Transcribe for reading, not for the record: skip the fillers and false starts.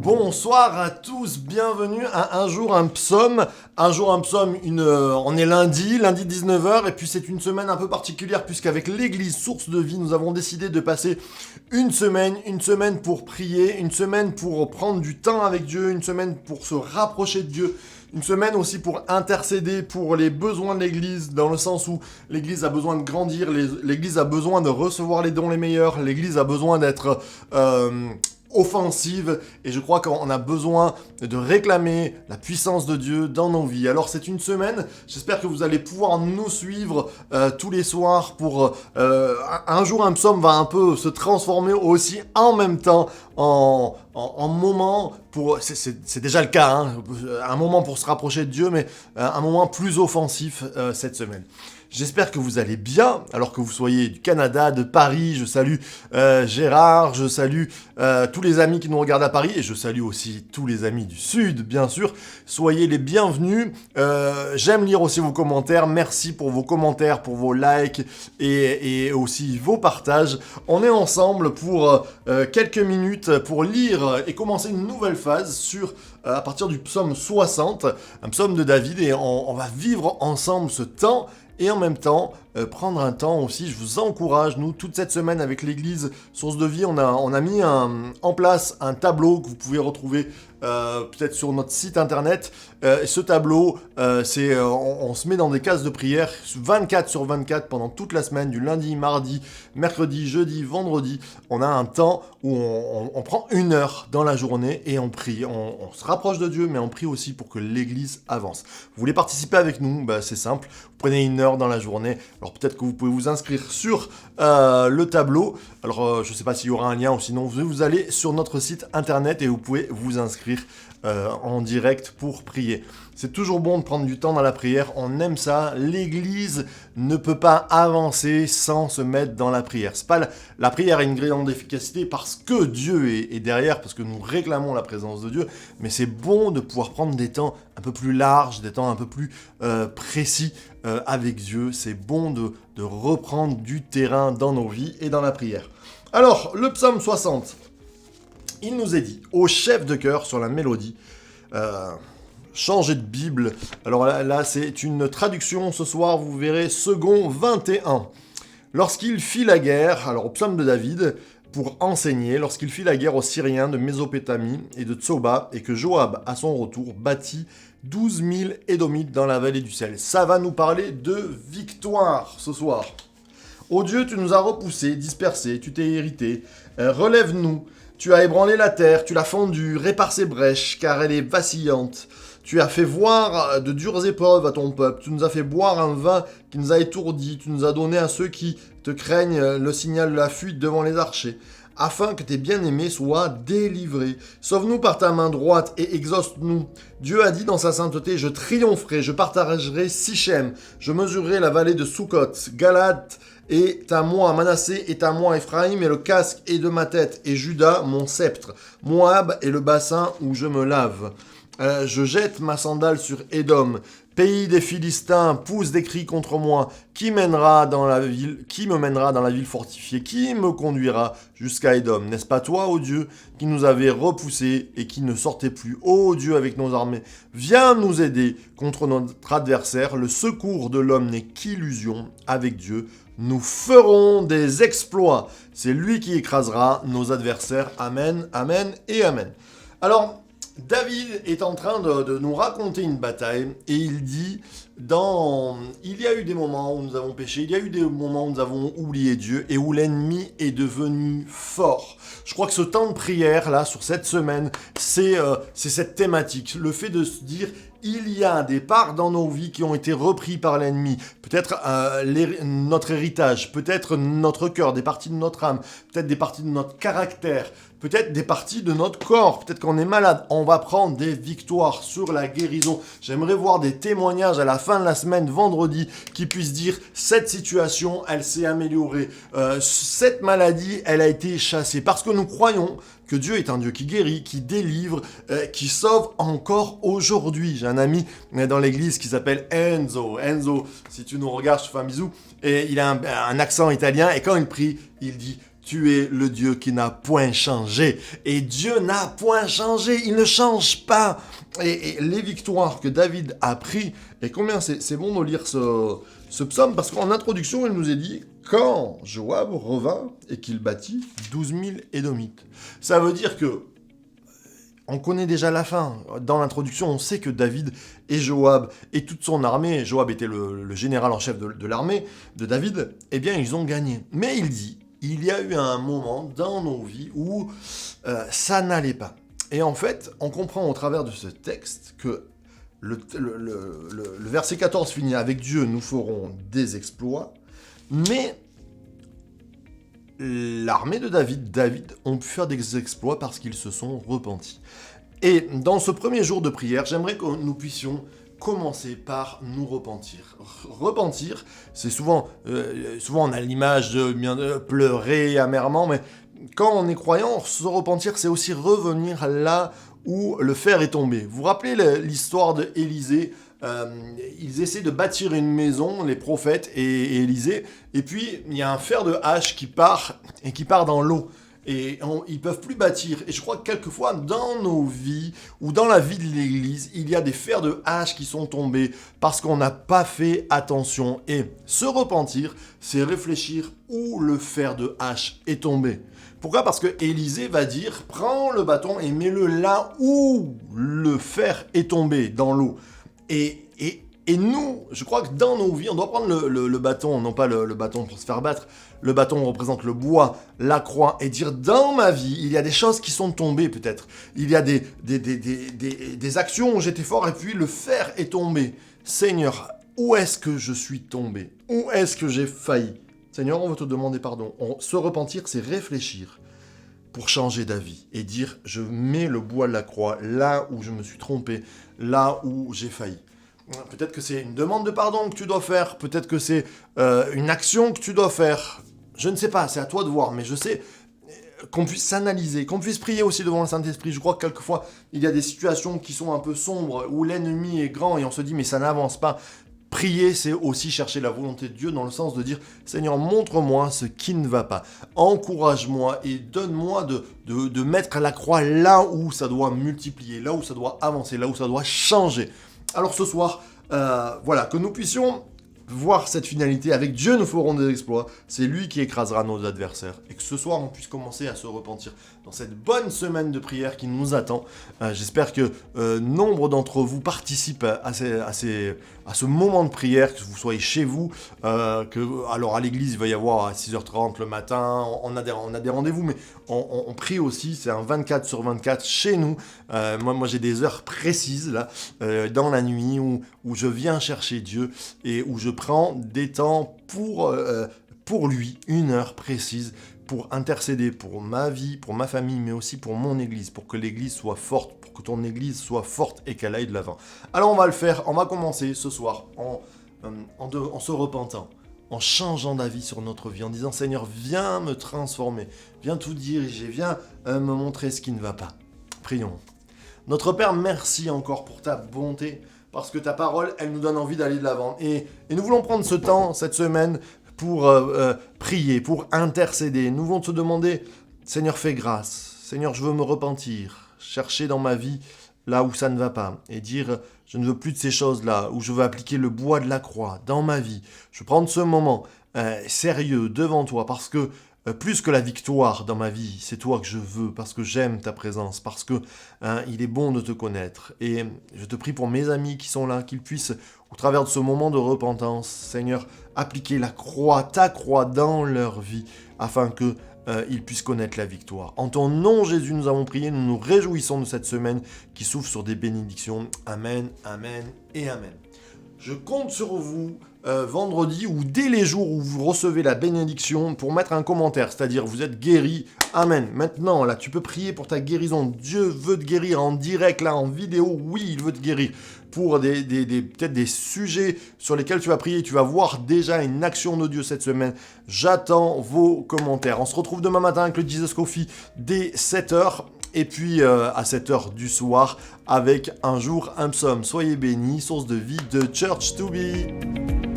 Bonsoir à tous, bienvenue à Un jour un psaume. Un jour un psaume, on est lundi 19h, et puis c'est une semaine un peu particulière puisqu'avec l'église Source de Vie, nous avons décidé de passer une semaine pour prier, une semaine pour prendre du temps avec Dieu, une semaine pour se rapprocher de Dieu, une semaine aussi pour intercéder pour les besoins de l'église, dans le sens où l'église a besoin de grandir, l'église a besoin de recevoir les dons les meilleurs, l'église a besoin d'être offensive, et je crois qu'on a besoin de réclamer la puissance de Dieu dans nos vies. Alors c'est une semaine, j'espère que vous allez pouvoir nous suivre tous les soirs pour un jour un psaume va un peu se transformer aussi en même temps en moment pour, c'est déjà le cas, hein, un moment pour se rapprocher de Dieu, mais un moment plus offensif cette semaine. J'espère que vous allez bien, alors que vous soyez du Canada, de Paris. Je salue Gérard, je salue tous les amis qui nous regardent à Paris, et je salue aussi tous les amis du Sud, bien sûr. Soyez les bienvenus. J'aime lire aussi vos commentaires. Merci pour vos commentaires, pour vos likes et aussi vos partages. On est ensemble pour quelques minutes pour lire et commencer une nouvelle phase à partir du psaume 60, un psaume de David, et on va vivre ensemble ce temps. Et en même temps, prendre un temps aussi, je vous encourage, nous, toute cette semaine avec l'église Source de Vie, on a mis en place un tableau que vous pouvez retrouver peut-être sur notre site internet. Ce tableau, on se met dans des cases de prière 24/24 pendant toute la semaine, du lundi, mardi, mercredi, jeudi, vendredi. On a un temps où on prend 1 heure dans la journée et on prie. On se rapproche de Dieu, mais on prie aussi pour que l'église avance. Vous voulez participer avec nous? C'est simple, vous prenez 1 heure dans la journée. Alors peut-être que vous pouvez vous inscrire sur le tableau. Alors je ne sais pas s'il y aura un lien, ou sinon vous allez sur notre site internet et vous pouvez vous inscrire en direct pour prier. C'est toujours bon de prendre du temps dans la prière, on aime ça. L'église ne peut pas avancer sans se mettre dans la prière. C'est pas la prière est une grande d'efficacité parce que Dieu est derrière, parce que nous réclamons la présence de Dieu, mais c'est bon de pouvoir prendre des temps un peu plus larges, des temps un peu plus précis avec Dieu. C'est bon de reprendre du terrain dans nos vies et dans la prière. Alors, le psaume 60, il nous est dit, au chef de chœur sur la mélodie, changer de Bible. Alors là, c'est une traduction ce soir, vous verrez, second 21. Lorsqu'il fit la guerre, alors au psaume de David, pour enseigner, lorsqu'il fit la guerre aux Syriens de Mésopotamie et de Tsoba, et que Joab, à son retour, bâtit 12 000 Édomites dans la vallée du sel. Ça va nous parler de victoire ce soir. Ô Dieu, tu nous as repoussés, dispersés, tu t'es irrité. Relève-nous. Tu as ébranlé la terre, tu l'as fendue, répare ses brèches, car elle est vacillante. Tu as fait voir de dures épreuves à ton peuple, tu nous as fait boire un vin qui nous a étourdis, tu nous as donné à ceux qui te craignent le signal de la fuite devant les archers, afin que tes bien-aimés soient délivrés. Sauve-nous par ta main droite et exauce-nous. Dieu a dit dans sa sainteté, je triompherai, je partagerai Sichem, je mesurerai la vallée de Sukkot, Galad est à moi, Manassé est à moi, Éphraïm et le casque est de ma tête, et Juda mon sceptre, Moab est le bassin où je me lave. Je jette ma sandale sur Édom. Pays des Philistins, pousse des cris contre moi. Qui me mènera dans la ville fortifiée? Qui me conduira jusqu'à Édom? N'est-ce pas toi, ô Dieu, qui nous avais repoussés et qui ne sortait plus? Ô Dieu, avec nos armées, viens nous aider contre notre adversaire. Le secours de l'homme n'est qu'illusion. Avec Dieu, nous ferons des exploits. C'est lui qui écrasera nos adversaires. Amen, amen et amen. Alors, David est en train de nous raconter une bataille, et il dit, il y a eu des moments où nous avons péché, il y a eu des moments où nous avons oublié Dieu et où l'ennemi est devenu fort. Je crois que ce temps de prière, là, sur cette semaine, c'est cette thématique, le fait de se dire, il y a des parts dans nos vies qui ont été repris par l'ennemi. Peut-être notre héritage, peut-être notre cœur, des parties de notre âme, peut-être des parties de notre caractère, peut-être des parties de notre corps, peut-être qu'on est malade. On va prendre des victoires sur la guérison. J'aimerais voir des témoignages à la fin de la semaine, vendredi, qui puissent dire « cette situation, elle s'est améliorée. Cette maladie, elle a été chassée. » Parce que nous croyons que Dieu est un Dieu qui guérit, qui délivre, qui sauve encore aujourd'hui. J'ai un ami dans l'église qui s'appelle Enzo. Enzo, si tu nous regardes, je te fais un bisou. Et il a un accent italien, et quand il prie, il dit « tu es le Dieu qui n'a point changé. Et Dieu n'a point changé, il ne change pas. Et les victoires que David a prises, et combien c'est bon de lire ce psaume, parce qu'en introduction, il nous est dit « Quand Joab revint et qu'il bâtit 12 000 Édomites ». Ça veut dire que on connaît déjà la fin. Dans l'introduction, on sait que David et Joab et toute son armée, Joab était le général en chef de l'armée de David, eh bien, ils ont gagné. Mais il dit, il y a eu un moment dans nos vies où ça n'allait pas. Et en fait, on comprend au travers de ce texte que le verset 14 finit « Avec Dieu, nous ferons des exploits », mais l'armée de David ont pu faire des exploits parce qu'ils se sont repentis. Et dans ce premier jour de prière, j'aimerais que nous puissions commencer par nous repentir. Repentir, c'est souvent on a l'image de pleurer amèrement, mais quand on est croyant, se repentir, c'est aussi revenir là où le fer est tombé. Vous vous rappelez l'histoire d'Élisée? Ils essaient de bâtir une maison, les prophètes et Élisée, et puis il y a un fer de hache qui part dans l'eau. Et ils peuvent plus bâtir. Et je crois que quelquefois, dans nos vies, ou dans la vie de l'Église, il y a des fers de hache qui sont tombés parce qu'on n'a pas fait attention. Et se repentir, c'est réfléchir où le fer de hache est tombé. Pourquoi? Parce que Élisée va dire, prends le bâton et mets-le là où le fer est tombé, dans l'eau. Et nous, je crois que dans nos vies, on doit prendre le bâton, non pas le bâton pour se faire battre. Le bâton représente le bois, la croix, et dire dans ma vie, il y a des choses qui sont tombées peut-être. Il y a des actions où j'étais fort et puis le fer est tombé. Seigneur, où est-ce que je suis tombé? Où est-ce que j'ai failli? Seigneur, on veut te demander pardon. Se repentir, c'est réfléchir pour changer d'avis et dire je mets le bois de la croix là où je me suis trompé, là où j'ai failli. Peut-être que c'est une demande de pardon que tu dois faire, peut-être que c'est une action que tu dois faire. Je ne sais pas, c'est à toi de voir, mais je sais qu'on puisse s'analyser, qu'on puisse prier aussi devant le Saint-Esprit. Je crois que quelquefois, il y a des situations qui sont un peu sombres, où l'ennemi est grand et on se dit mais ça n'avance pas. Prier, c'est aussi chercher la volonté de Dieu dans le sens de dire « Seigneur, montre-moi ce qui ne va pas. Encourage-moi et donne-moi de mettre la croix là où ça doit multiplier, là où ça doit avancer, là où ça doit changer. » Alors ce soir, voilà, que nous puissions voir cette finalité. Avec Dieu, nous ferons des exploits. C'est lui qui écrasera nos adversaires. Et que ce soir, on puisse commencer à se repentir dans cette bonne semaine de prière qui nous attend. J'espère que nombre d'entre vous participent à ce moment de prière, que vous soyez chez vous. Alors à l'église, il va y avoir à 6h30 le matin. On a des rendez-vous, mais on prie aussi. C'est un 24/24 chez nous. Moi j'ai des heures précises là, dans la nuit où je viens chercher Dieu et où je prends des temps pour lui, une heure précise, pour intercéder pour ma vie, pour ma famille, mais aussi pour mon église, pour que l'église soit forte, pour que ton église soit forte et qu'elle aille de l'avant. Alors on va le faire, on va commencer ce soir en se repentant, en changeant d'avis sur notre vie, en disant Seigneur, viens me transformer, viens tout diriger, viens me montrer ce qui ne va pas. Prions. Notre Père, merci encore pour ta bonté, parce que ta parole, elle nous donne envie d'aller de l'avant. Et nous voulons prendre ce temps, cette semaine, pour prier, pour intercéder. Nous voulons te demander, Seigneur, fais grâce. Seigneur, je veux me repentir, chercher dans ma vie là où ça ne va pas, et dire, je ne veux plus de ces choses-là, où je veux appliquer le bois de la croix dans ma vie. Je veux prendre ce moment sérieux devant toi, parce que plus que la victoire dans ma vie, c'est toi que je veux, parce que j'aime ta présence, parce que il est bon de te connaître. Et je te prie pour mes amis qui sont là, qu'ils puissent, au travers de ce moment de repentance, Seigneur, appliquer la croix, ta croix dans leur vie, afin que ils puissent connaître la victoire. En ton nom, Jésus, nous avons prié, nous nous réjouissons de cette semaine qui s'ouvre sur des bénédictions. Amen, amen et amen. Je compte sur vous vendredi ou dès les jours où vous recevez la bénédiction pour mettre un commentaire, c'est-à-dire vous êtes guéri, amen. Maintenant, là, tu peux prier pour ta guérison. Dieu veut te guérir en direct, là, en vidéo, oui, il veut te guérir. Pour peut-être des sujets sur lesquels tu vas prier, tu vas voir déjà une action de Dieu cette semaine. J'attends vos commentaires. On se retrouve demain matin avec le Jesus Coffee dès 7h. Et puis à 7h du soir avec un jour, un psaume. Soyez bénis, source de vie de Church to Be.